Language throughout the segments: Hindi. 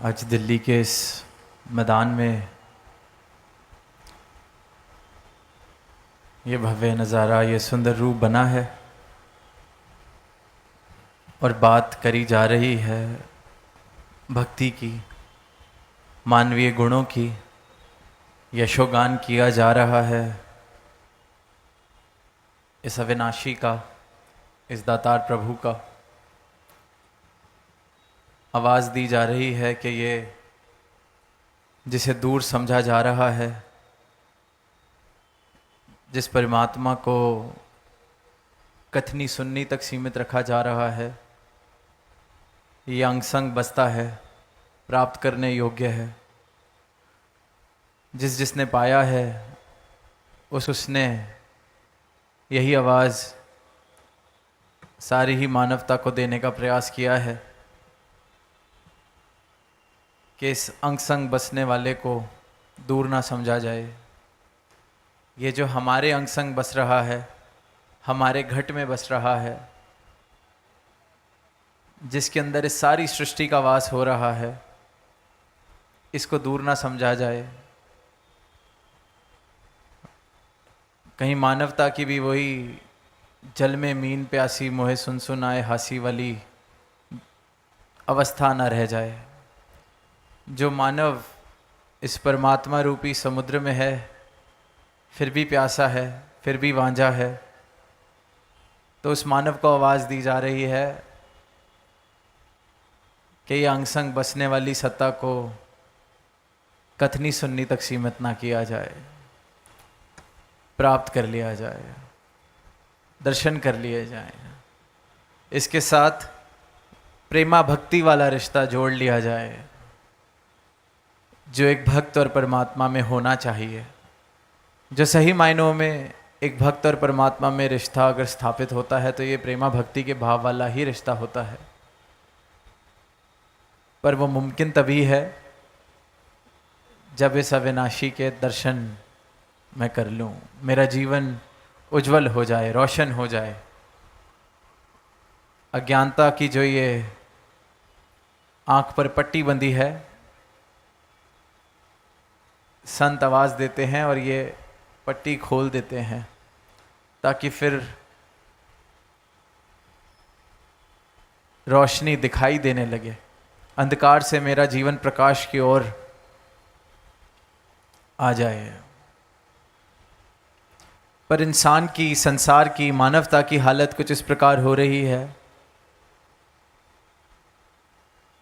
आज दिल्ली के इस मैदान में ये भव्य नज़ारा, ये सुंदर रूप बना है और बात करी जा रही है भक्ति की, मानवीय गुणों की, यशोगान किया जा रहा है इस अविनाशी का, इस दातार प्रभु का। आवाज़ दी जा रही है कि ये जिसे दूर समझा जा रहा है, जिस परमात्मा को कथनी सुननी तक सीमित रखा जा रहा है, ये अंग संग बसता है, प्राप्त करने योग्य है। जिसने पाया है उसने यही आवाज़ सारी ही मानवता को देने का प्रयास किया है कि इस अंग संग बसने वाले को दूर ना समझा जाए। ये जो हमारे अंग संग बस रहा है, हमारे घट में बस रहा है, जिसके अंदर इस सारी सृष्टि का वास हो रहा है, इसको दूर ना समझा जाए। कहीं मानवता की भी वही जल में मीन प्यासी मोहे सुन सुन आए हासी वाली अवस्था न रह जाए। जो मानव इस परमात्मा रूपी समुद्र में है, फिर भी प्यासा है, फिर भी वांझा है, तो उस मानव को आवाज़ दी जा रही है कि ये अंग संग बसने वाली सत्ता को कथनी सुननी तक सीमित ना किया जाए, प्राप्त कर लिया जाए, दर्शन कर लिए जाए। इसके साथ प्रेमा भक्ति वाला रिश्ता जोड़ लिया जाए जो एक भक्त और परमात्मा में होना चाहिए। जो सही मायनों में एक भक्त और परमात्मा में रिश्ता अगर स्थापित होता है तो ये प्रेमा भक्ति के भाव वाला ही रिश्ता होता है। पर वो मुमकिन तभी है जब इस अविनाशी के दर्शन मैं कर लूँ, मेरा जीवन उज्जवल हो जाए, रोशन हो जाए। अज्ञानता की जो ये आँख पर पट्टी बंधी है, संत आवाज़ देते हैं और ये पट्टी खोल देते हैं ताकि फिर रोशनी दिखाई देने लगे। अंधकार से मेरा जीवन प्रकाश की ओर आ जाए। पर इंसान की, संसार की, मानवता की हालत कुछ इस प्रकार हो रही है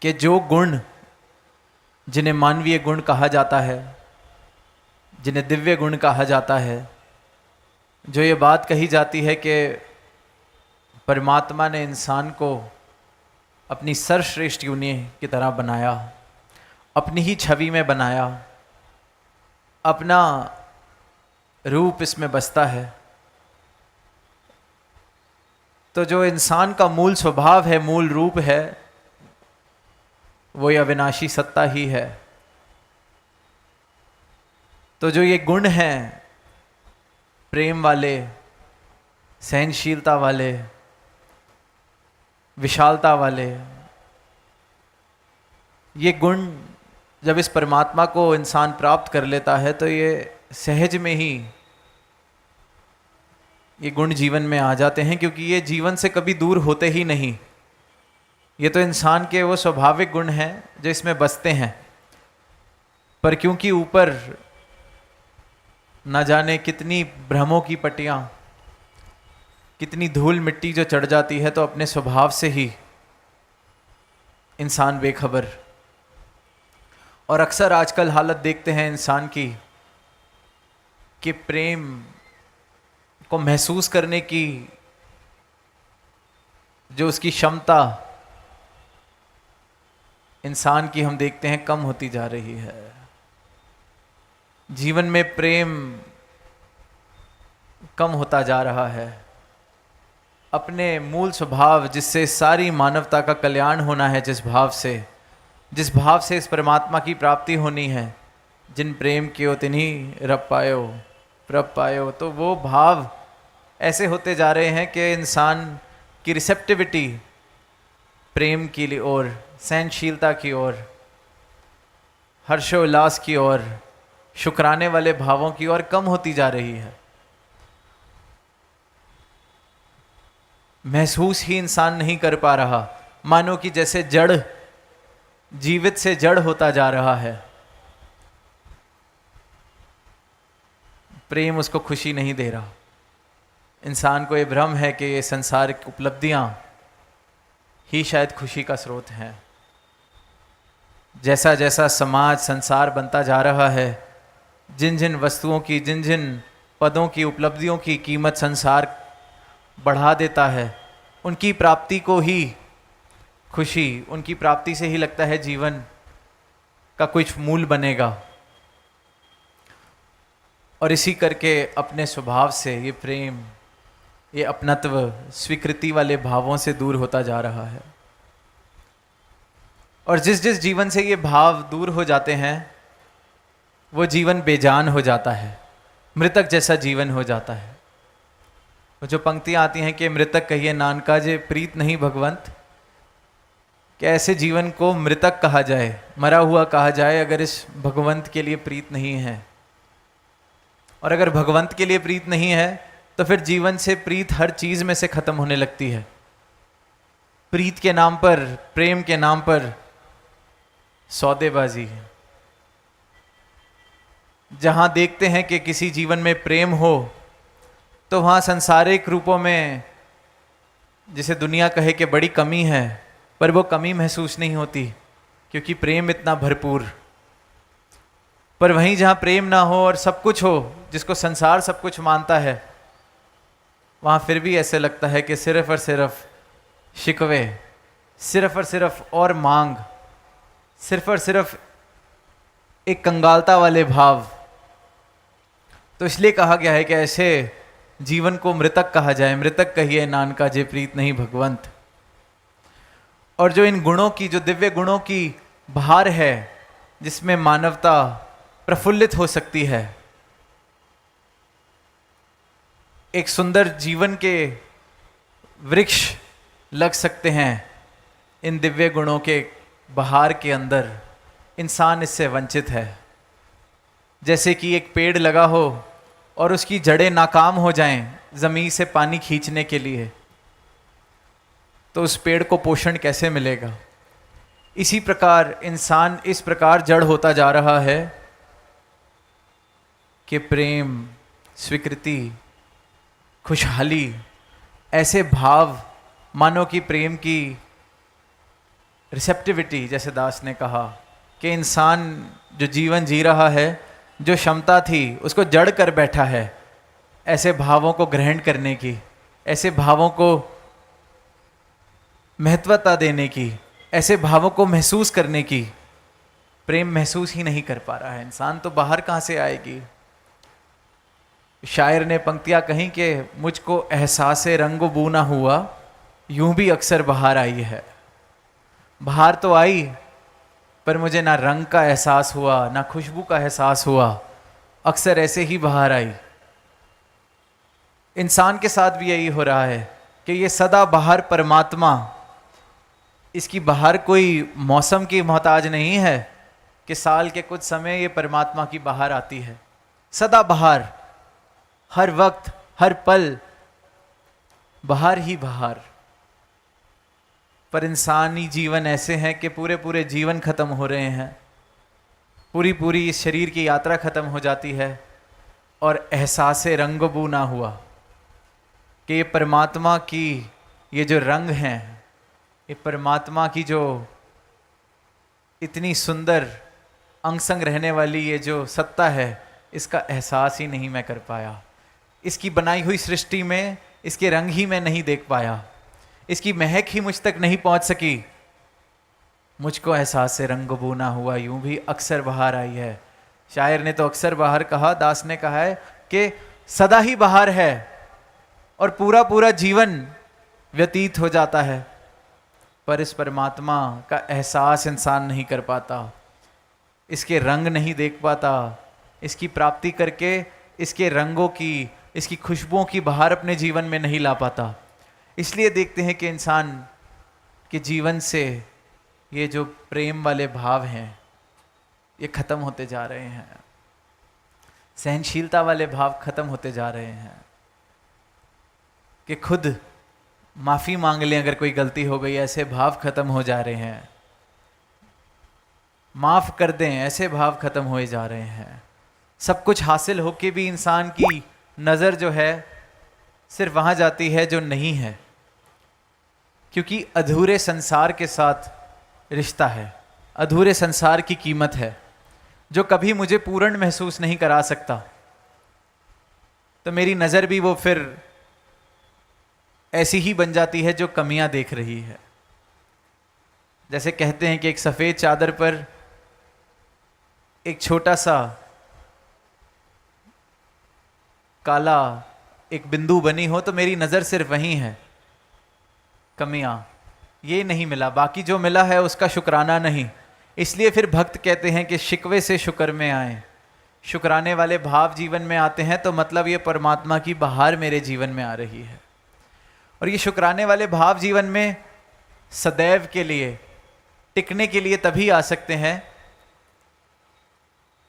कि जो गुण जिन्हें मानवीय गुण कहा जाता है, जिन्हें दिव्य गुण कहा जाता है, जो ये बात कही जाती है कि परमात्मा ने इंसान को अपनी सर्वश्रेष्ठ योनि की तरह बनाया, अपनी ही छवि में बनाया, अपना रूप इसमें बसता है, तो जो इंसान का मूल स्वभाव है, मूल रूप है, वो ये अविनाशी सत्ता ही है। तो जो ये गुण हैं, प्रेम वाले, सहनशीलता वाले, विशालता वाले, ये गुण जब इस परमात्मा को इंसान प्राप्त कर लेता है तो ये सहज में ही ये गुण जीवन में आ जाते हैं, क्योंकि ये जीवन से कभी दूर होते ही नहीं। ये तो इंसान के वो स्वाभाविक गुण हैं जो इसमें बसते हैं। पर क्योंकि ऊपर न जाने कितनी भ्रमों की पट्टियाँ, कितनी धूल मिट्टी जो चढ़ जाती है, तो अपने स्वभाव से ही इंसान बेखबर। और अक्सर आजकल हालत देखते हैं इंसान की कि प्रेम को महसूस करने की जो उसकी क्षमता इंसान की, हम देखते हैं कम होती जा रही है। जीवन में प्रेम कम होता जा रहा है। अपने मूल स्वभाव, जिससे सारी मानवता का कल्याण होना है, जिस भाव से इस परमात्मा की प्राप्ति होनी है, जिन प्रेम कियो तिन्हीं रब पायो प्रभ पायो, तो वो भाव ऐसे होते जा रहे हैं कि इंसान की रिसेप्टिविटी प्रेम की ओर, सहनशीलता की ओर, हर्षोल्लास की ओर, शुक्राने वाले भावों की ओर कम होती जा रही है। महसूस ही इंसान नहीं कर पा रहा, मानो कि जैसे जड़ जीवित से जड़ होता जा रहा है। प्रेम उसको खुशी नहीं दे रहा। इंसान को ये भ्रम है कि ये संसारिक उपलब्धियां ही शायद खुशी का स्रोत हैं। जैसा जैसा समाज संसार बनता जा रहा है, जिन जिन वस्तुओं की, जिन जिन पदों की, उपलब्धियों की कीमत संसार बढ़ा देता है, उनकी प्राप्ति को ही खुशी, उनकी प्राप्ति से ही लगता है जीवन का कुछ मूल बनेगा। और इसी करके अपने स्वभाव से ये प्रेम, ये अपनत्व, स्वीकृति वाले भावों से दूर होता जा रहा है। और जिस जिस जीवन से ये भाव दूर हो जाते हैं, वो जीवन बेजान हो जाता है, मृतक जैसा जीवन हो जाता है। वो जो पंक्तियां आती हैं कि मृतक कहिए नानका जे प्रीत नहीं भगवंत, कि ऐसे जीवन को मृतक कहा जाए, मरा हुआ कहा जाए, अगर इस भगवंत के लिए प्रीत नहीं है। और अगर भगवंत के लिए प्रीत नहीं है तो फिर जीवन से प्रीत हर चीज में से खत्म होने लगती है। प्रीत के नाम पर, प्रेम के नाम पर सौदेबाजी है। जहां देखते हैं कि किसी जीवन में प्रेम हो तो वहां संसारिक रूपों में, जिसे दुनिया कहे कि बड़ी कमी है, पर वो कमी महसूस नहीं होती क्योंकि प्रेम इतना भरपूर। पर वहीं जहां प्रेम ना हो और सब कुछ हो, जिसको संसार सब कुछ मानता है, वहां फिर भी ऐसे लगता है कि सिर्फ और सिर्फ शिकवे, सिर्फ और सिर्फ और मांग, सिर्फ और सिर्फ एक कंगालता वाले भाव। तो इसलिए कहा गया है कि ऐसे जीवन को मृतक कहा जाए। मृतक कहिए नानका जे प्रीत नहीं भगवंत। और जो इन गुणों की, जो दिव्य गुणों की बहार है, जिसमें मानवता प्रफुल्लित हो सकती है, एक सुंदर जीवन के वृक्ष लग सकते हैं, इन दिव्य गुणों के बहार के अंदर इंसान इससे वंचित है। जैसे कि एक पेड़ लगा हो और उसकी जड़ें नाकाम हो जाएं जमीन से पानी खींचने के लिए, तो उस पेड़ को पोषण कैसे मिलेगा? इसी प्रकार इंसान इस प्रकार जड़ होता जा रहा है कि प्रेम, स्वीकृति, खुशहाली, ऐसे भाव, मानो कि प्रेम की रिसेप्टिविटी, जैसे दास ने कहा कि इंसान जो जीवन जी रहा है, जो क्षमता थी उसको जड़ कर बैठा है ऐसे भावों को ग्रहण करने की, ऐसे भावों को महत्वता देने की, ऐसे भावों को महसूस करने की। प्रेम महसूस ही नहीं कर पा रहा है इंसान, तो बाहर कहाँ से आएगी? शायर ने पंक्तियां कहीं कि मुझको एहसासे रंग बू ना हुआ, यूं भी अक्सर बाहर आई है। बाहर तो आई, पर मुझे ना रंग का एहसास हुआ, ना खुशबू का एहसास हुआ, अक्सर ऐसे ही बाहर आई। इंसान के साथ भी यही हो रहा है कि ये सदा बाहर परमात्मा, इसकी बाहर कोई मौसम की मोहताज नहीं है कि साल के कुछ समय ये परमात्मा की बाहर आती है। सदा बाहर, हर वक्त, हर पल बाहर ही बाहर। पर इंसानी जीवन ऐसे हैं कि पूरे पूरे जीवन खत्म हो रहे हैं, पूरी पूरी इस शरीर की यात्रा खत्म हो जाती है और एहसासे रंग बू ना हुआ कि ये परमात्मा की ये जो रंग हैं, ये परमात्मा की जो इतनी सुंदर अंग संग रहने वाली ये जो सत्ता है, इसका एहसास ही नहीं मैं कर पाया। इसकी बनाई हुई सृष्टि में इसके रंग ही मैं नहीं देख पाया, इसकी महक ही मुझ तक नहीं पहुंच सकी। मुझको एहसास से रंग बू ना हुआ, यूं भी अक्सर बाहर आई है। शायर ने तो अक्सर बाहर कहा, दास ने कहा है कि सदा ही बाहर है और पूरा पूरा जीवन व्यतीत हो जाता है, पर इस परमात्मा का एहसास इंसान नहीं कर पाता, इसके रंग नहीं देख पाता, इसकी प्राप्ति करके इसके रंगों की, इसकी खुशबुओं की बहार अपने जीवन में नहीं ला पाता। इसलिए देखते हैं कि इंसान के जीवन से ये जो प्रेम वाले भाव हैं ये खत्म होते जा रहे हैं। सहनशीलता वाले भाव खत्म होते जा रहे हैं कि खुद माफ़ी मांग लें अगर कोई गलती हो गई, ऐसे भाव खत्म हो जा रहे हैं। माफ़ कर दें, ऐसे भाव खत्म हुए जा रहे हैं। सब कुछ हासिल होके भी इंसान की नज़र जो है सिर्फ वहाँ जाती है जो नहीं है, क्योंकि अधूरे संसार के साथ रिश्ता है, अधूरे संसार की कीमत है, जो कभी मुझे पूर्ण महसूस नहीं करा सकता। तो मेरी नज़र भी वो फिर ऐसी ही बन जाती है जो कमियां देख रही है। जैसे कहते हैं कि एक सफ़ेद चादर पर एक छोटा सा काला एक बिंदु बनी हो तो मेरी नज़र सिर्फ वहीं है, कमियां, ये नहीं मिला, बाकी जो मिला है उसका शुक्राना नहीं। इसलिए फिर भक्त कहते हैं कि शिकवे से शुक्र में आए। शुक्राने वाले भाव जीवन में आते हैं तो मतलब ये परमात्मा की बहार मेरे जीवन में आ रही है। और ये शुक्राने वाले भाव जीवन में सदैव के लिए, टिकने के लिए तभी आ सकते हैं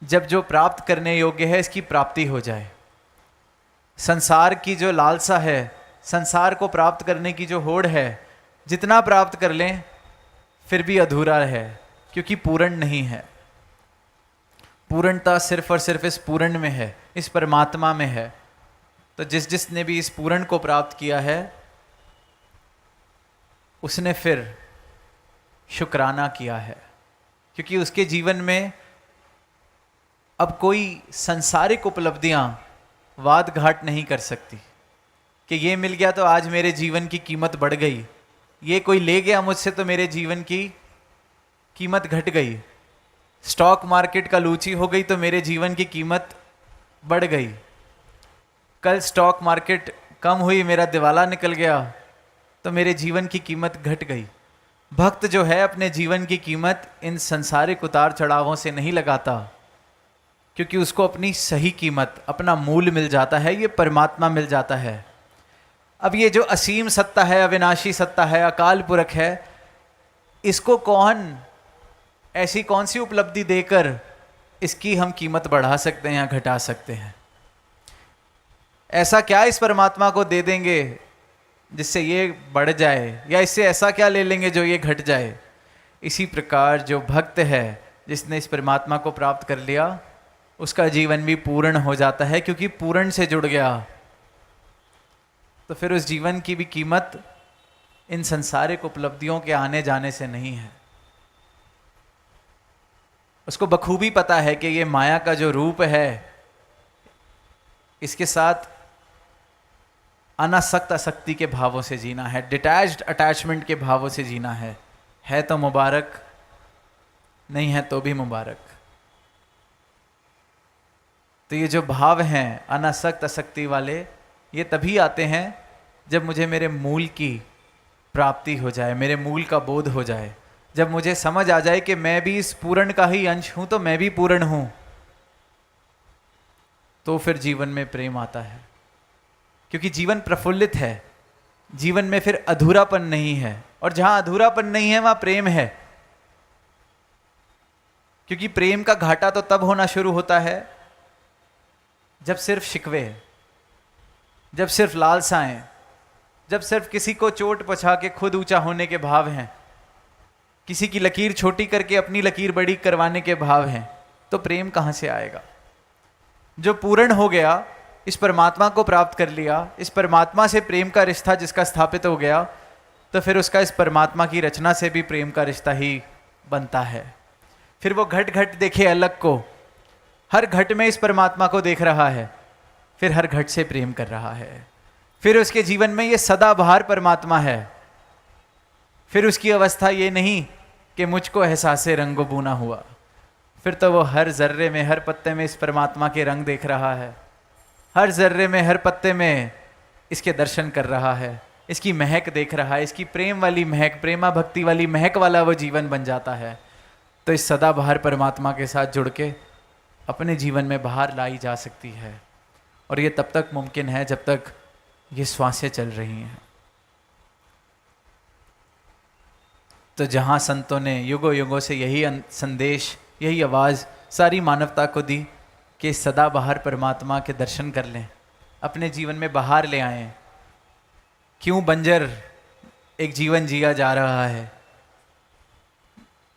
जब जो प्राप्त करने योग्य है इसकी प्राप्ति हो जाए। संसार की जो लालसा है, संसार को प्राप्त करने की जो होड़ है, जितना प्राप्त कर लें फिर भी अधूरा है, क्योंकि पूर्ण नहीं है। पूर्णता सिर्फ और सिर्फ इस पूर्ण में है, इस परमात्मा में है। तो जिसने भी इस पूर्ण को प्राप्त किया है उसने फिर शुक्राना किया है, क्योंकि उसके जीवन में अब कोई सांसारिक उपलब्धियां वाद घाट नहीं कर सकती कि ये मिल गया तो आज मेरे जीवन की कीमत बढ़ गई, ये कोई ले गया मुझसे तो मेरे जीवन की कीमत घट गई, स्टॉक मार्केट का लूची हो गई तो मेरे जीवन की कीमत बढ़ गई, कल स्टॉक मार्केट कम हुई, मेरा दिवाला निकल गया तो मेरे जीवन की कीमत घट गई। भक्त जो है अपने जीवन की कीमत इन संसारिक उतार चढ़ावों से नहीं लगाता, क्योंकि उसको अपनी सही कीमत, अपना मूल मिल जाता है, ये परमात्मा मिल जाता है। अब ये जो असीम सत्ता है, अविनाशी सत्ता है, अकाल पुरख है, इसको कौन, ऐसी कौन सी उपलब्धि देकर इसकी हम कीमत बढ़ा सकते हैं या घटा सकते हैं? ऐसा क्या इस परमात्मा को दे देंगे जिससे ये बढ़ जाए, या इससे ऐसा क्या ले लेंगे जो ये घट जाए? इसी प्रकार जो भक्त है, जिसने इस परमात्मा को प्राप्त कर लिया, उसका जीवन भी पूर्ण हो जाता है, क्योंकि पूर्ण से जुड़ गया। तो फिर उस जीवन की भी कीमत इन संसारिक उपलब्धियों के आने जाने से नहीं है। उसको बखूबी पता है कि ये माया का जो रूप है, इसके साथ अनासक्त आसक्ति के भावों से जीना है, डिटैच्ड अटैचमेंट के भावों से जीना है तो मुबारक, नहीं है तो भी मुबारक। तो ये जो भाव हैं अनासक्त आसक्ति वाले, ये तभी आते हैं जब मुझे मेरे मूल की प्राप्ति हो जाए, मेरे मूल का बोध हो जाए, जब मुझे समझ आ जाए कि मैं भी इस पूर्ण का ही अंश हूं, तो मैं भी पूर्ण हूं, तो फिर जीवन में प्रेम आता है। क्योंकि जीवन प्रफुल्लित है, जीवन में फिर अधूरापन नहीं है, और जहां अधूरापन नहीं है वहां प्रेम है। क्योंकि प्रेम का घाटा तो तब होना शुरू होता है जब सिर्फ शिकवे, जब सिर्फ लालसाएं, जब सिर्फ किसी को चोट पहुंचा के खुद ऊंचा होने के भाव हैं, किसी की लकीर छोटी करके अपनी लकीर बड़ी करवाने के भाव हैं, तो प्रेम कहां से आएगा? जो पूर्ण हो गया, इस परमात्मा को प्राप्त कर लिया, इस परमात्मा से प्रेम का रिश्ता जिसका स्थापित हो गया, तो फिर उसका इस परमात्मा की रचना से भी प्रेम का रिश्ता ही बनता है। फिर वो घट घट देखे अलग को, हर घट में इस परमात्मा को देख रहा है, फिर हर घट से प्रेम कर रहा है। फिर उसके जीवन में ये सदाबहार परमात्मा है। फिर उसकी अवस्था ये नहीं कि मुझको एहसासे रंगो बूना हुआ, फिर तो वो हर जर्रे में, हर पत्ते में इस परमात्मा के रंग देख रहा है, हर जर्रे में, हर पत्ते में इसके दर्शन कर रहा है, इसकी महक देख रहा है, इसकी प्रेम वाली महक, प्रेमा भक्ति वाली महक वाला वो जीवन बन जाता है। तो इस सदाबहार परमात्मा के साथ जुड़ के अपने जीवन में बाहर लाई जा सकती है, और ये तब तक मुमकिन है जब तक ये श्वासें चल रही हैं। तो जहाँ संतों ने युगों युगों से यही संदेश, यही आवाज़ सारी मानवता को दी कि सदाबहार परमात्मा के दर्शन कर लें, अपने जीवन में बहार ले आएं। क्यों बंजर एक जीवन जिया जा रहा है?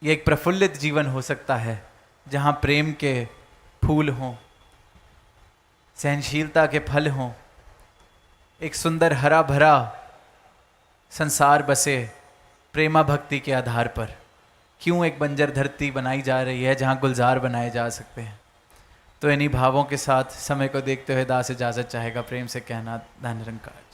ये एक प्रफुल्लित जीवन हो सकता है जहाँ प्रेम के फूल हों, सहनशीलता के फल हों, एक सुंदर हरा भरा संसार बसे प्रेमा भक्ति के आधार पर। क्यों एक बंजर धरती बनाई जा रही है जहाँ गुलजार बनाए जा सकते हैं? तो इन्हीं भावों के साथ समय को देखते हुए दास इजाज़त चाहेगा प्रेम से कहना, धन निरंकार।